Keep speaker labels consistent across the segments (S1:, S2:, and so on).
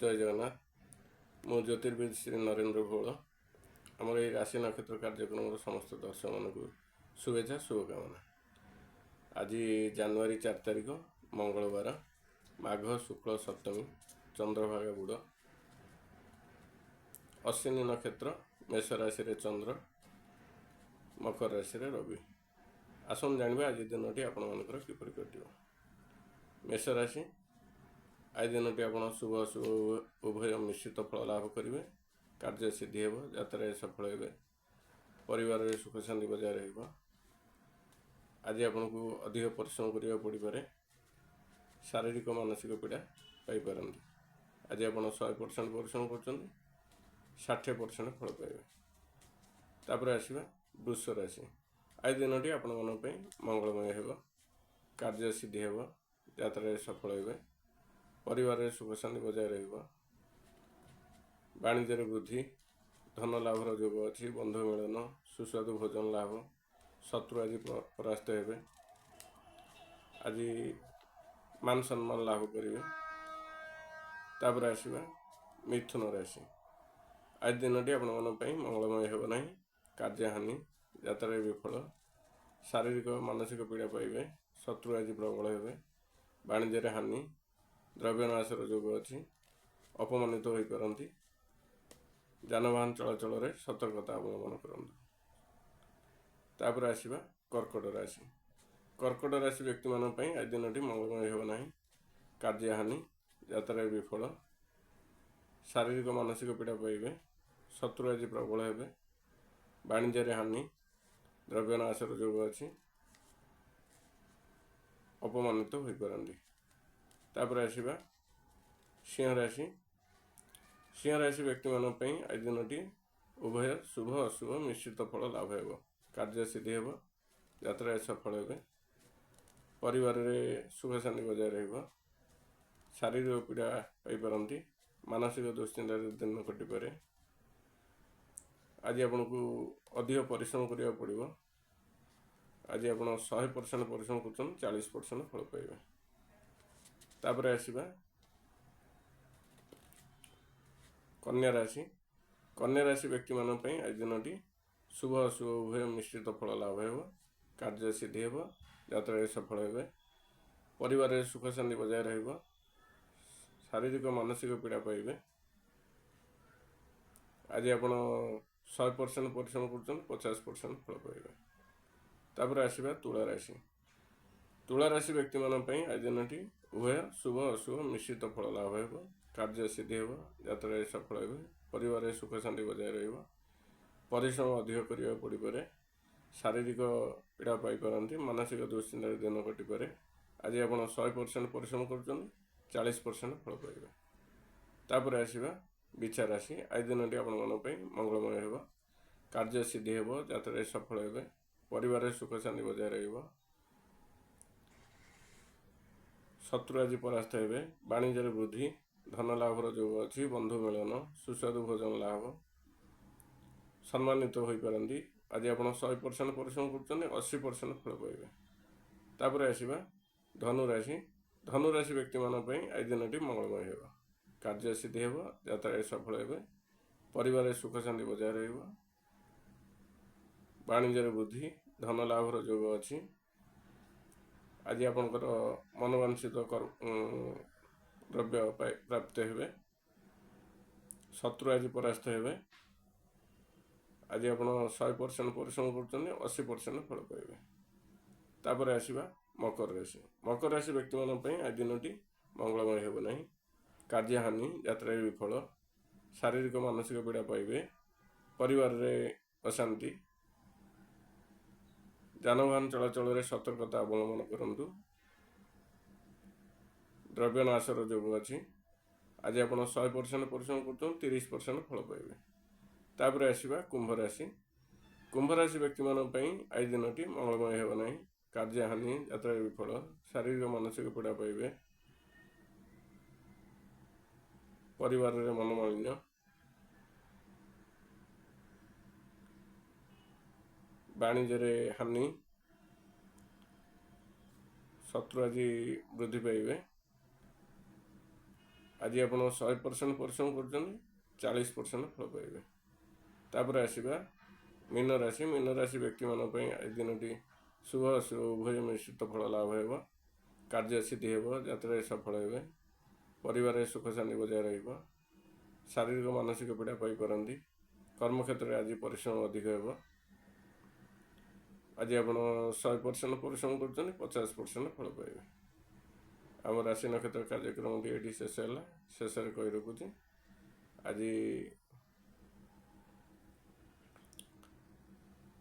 S1: जय जगन्नाथ। मु ज्योतिर्विद श्री नरेंद्र भोल। आमर ये राशि नक्षत्र कार्यक्रम समस्त दर्शक मान शुभेच्छा शुभकामना। आज जनवरी 4 तारिख मंगलवार, माघ शुक्ल सप्तमी, चंद्रभागा बुड़, अश्विनी नक्षत्र, मेष राशि रे चंद्र, मकर राशि रे रवि। आसन जानिबा आज दिनटी आपण मानकर किपरि कटियो। मेष राशि, आज दिनटी आपण शुभ अशुभ उभय मिश्रित फल लाभ करेंगे। कार्य सिद्धि हेब, यात्रा सफल हेबे, परिवार में सुख शांति बजाय रहिबा। आज आपन को अधिक परिश्रम करिया पड़ी पारे, शारीरिक मानसिक पीड़ा पाई पारंती। आज आपन 100% परिश्रम करछन, 60% फल पाइबे। तापर आसीबा वृष राशि। आज दिनटी आपण मन पई मंगलमय हेब, कार्य सिद्धि हेब, यात्रा सफल हेबे, परिवार में सुख शांति बजाय रहिबा। वाणिज्य वृद्धि, धन लाभर जोग अच्छी, बंधु मिलन, सुस्वादु भोजन लाभ, शत्रु आज परास्त हेबे। आज मान सम्मान लाभ करेंगे। तापर आसीबा मिथुन राशि। आज दिनटी आपण मन पई मंगलमय हेब नाही, कार्य हानि, यात्रा विफल, शारीरिक मानसिक पीड़ा पाइबे, शत्रु आज प्रबल हेबे, वाणिज्य हानि, द्रव्यनाशर जोग अच्छी, अपमानित हो पारती। जानवाहन चलाचल में सतर्कता अवलंबन करूँ। तापर आसीबा कर्कट राशि। कर्कट राशि व्यक्ति मान पई आज दिनटी मंगलमय हेब नाही, कार्य हानि, यात्रा विफल, शारीरिक मानसिक पीड़ा पाइबे, शत्रु आज प्रबल हेबे, वाणिज्य हानि, द्रव्यनाशर जोग अच्छी, अपमानित हो पारती। तापर आसीबा सिंह राशि। सिंह राशि व्यक्ति मान पई आज दिनटी उभय शुभ अशुभ मिश्रित फल लाभ हेब, कार्य सिद्धि हेब, यात्रा सफल हेबे, परिवार में सुख शांति बजाय रहिबा। शारीरिक पीड़ा पाई पारंती, मानसिक दुश्चिंता दिन कटि पारे। आज आपन को अधिक परिश्रम करिया पड़िबो। आज आपन 100% परिश्रम करछन, 40% फल पाइबे। तापर आसीबा कन्या राशि। कन्या राशि व्यक्ति मान पई आज दिनटी शुभ अशुभ उभय मिश्रित फल लाभ हेब, कार्य सिद्धि हेब, यात्रा सफल हेबे, परिवार में सुख शांति बजाय रहिबो, शारीरिक मानसिक पीड़ा पाइबे। आज आपन 100% परिश्रम करछन, 50% फल पाइबे। तापर आसीबा तुला राशि। तुला राशि व्यक्ति मान पई आज दिनटी उभय शुभ अशुभ मिश्रित फल लाभ हेब, कार्य सिद्धि हेब, यात्रा सफल हेबे, परिवार में सुख शांति बजाय रहिबो, परिश्रम अधिक करिया पड़ी पारे, शारीरिक पीड़ा पाई पारंती, मानसिक दुश्चिंता दिन कटि पारे। आज आपन 100% परिश्रम करछन, 40% फल पाइबे। तापर आसीबा बिछा राशि। आज दिनटी आपण मन पई मंगलमय हेब, कार्य सिद्धि हेब, यात्रा सफल हेबे, परिवार में सुख शांति बजाय रहिबो, शत्रु आज परास्त हेबे, वाणिज्य वृद्धि, धन लाभर जोग अच्छी, बंधु मिलन, सुस्वादु भोजन लाभ, सम्मानित हो पारंती। आज आप 100% परिश्रम कर 80% फल पाइबे। तापर आसीबा धनु राशि। धनु राशि व्यक्ति मान पई आज दिनटी मंगलमय हेब, कार्य सिद्धि हेब, यात्रा सफल हेबे, परिवार में सुख शांति बजाय रहिबो, वाणिज्य वृद्धि, धन लाभर जोग अच्छी। आज आपनकर मनोवांछित द्रव्य प्राप्त हेबे, शत्रु आज परास्त हेबे। आज आप 100% परिश्रम कर 80% फल पाइबे। तापर आसीबा मकर राशि। मकर राशि व्यक्ति मान पई आज दिनटी मंगलमय हेब नाही, कार्य हानि, यात्रा विफल, शारीरिक मानसिक पीड़ा पाइबे, परिवार में अशांति, जानवाहन चलाचल में सतर्कता अवलंबन करंतु, द्रव्यनाशर जोग अच्छी। आज आप 100% परिश्रम कर 30% फल पाइबे। तापर आसीबा कुंभ राशि। कुंभ राशि व्यक्ति मान पई आज दिनटी मंगलमय हेब नाही, कार्य हानि, यात्रा विफल, शारीरिक मानसिक पीड़ा पाइबे, परिवार में मनोमालिन्य, वाणिज्य हानि, शत्रु आज वृद्धि पाइबे, ଆଜି ଆପଣ 100% ପରିଶ୍ରମ କରୁଛନ୍ତି, 40% ଫଳ ପାଇବେ। ତାପରେ ଆସିବା ମୀନ ରାଶି। ମୀନ ରାଶି ବ୍ୟକ୍ତିମାନଙ୍କ ପାଇଁ ଆଜି ଦିନଟି ଶୁଭ ଅଶୁଭ ଉଭୟ ମିଶ୍ରିତ ଫଳ ଲାଭ ହେବ। କାର୍ଯ୍ୟ ସିଦ୍ଧି ହେବ, ଯାତ୍ରାରେ ସଫଳ ହେବେ, ପରିବାରରେ ସୁଖ ଶାନ୍ତି ବଜାୟ ରହିବ, ଶାରୀରିକ ମାନସିକ ପୀଡ଼ା ପାଇପାରନ୍ତି, କର୍ମକ୍ଷେତ୍ରରେ ଆଜି ପରିଶ୍ରମ ଅଧିକ ହେବ। ଆଜି ଆପଣ 100% ପରିଶ୍ରମ କରୁଛନ୍ତି, 50% ଫଳ ପାଇବେ। ଆମ ରାଶି ନକ୍ଷତ୍ର କାର୍ଯ୍ୟକ୍ରମଟି ଏଠି ଶେଷ ହେଲା। ଶେଷରେ କହି ରଖୁଛି, ଆଜି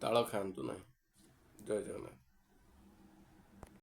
S1: ତାଳ ଖାଆନ୍ତୁ ନାହିଁ। ଜୟ ଜଗନ୍ନାଥ।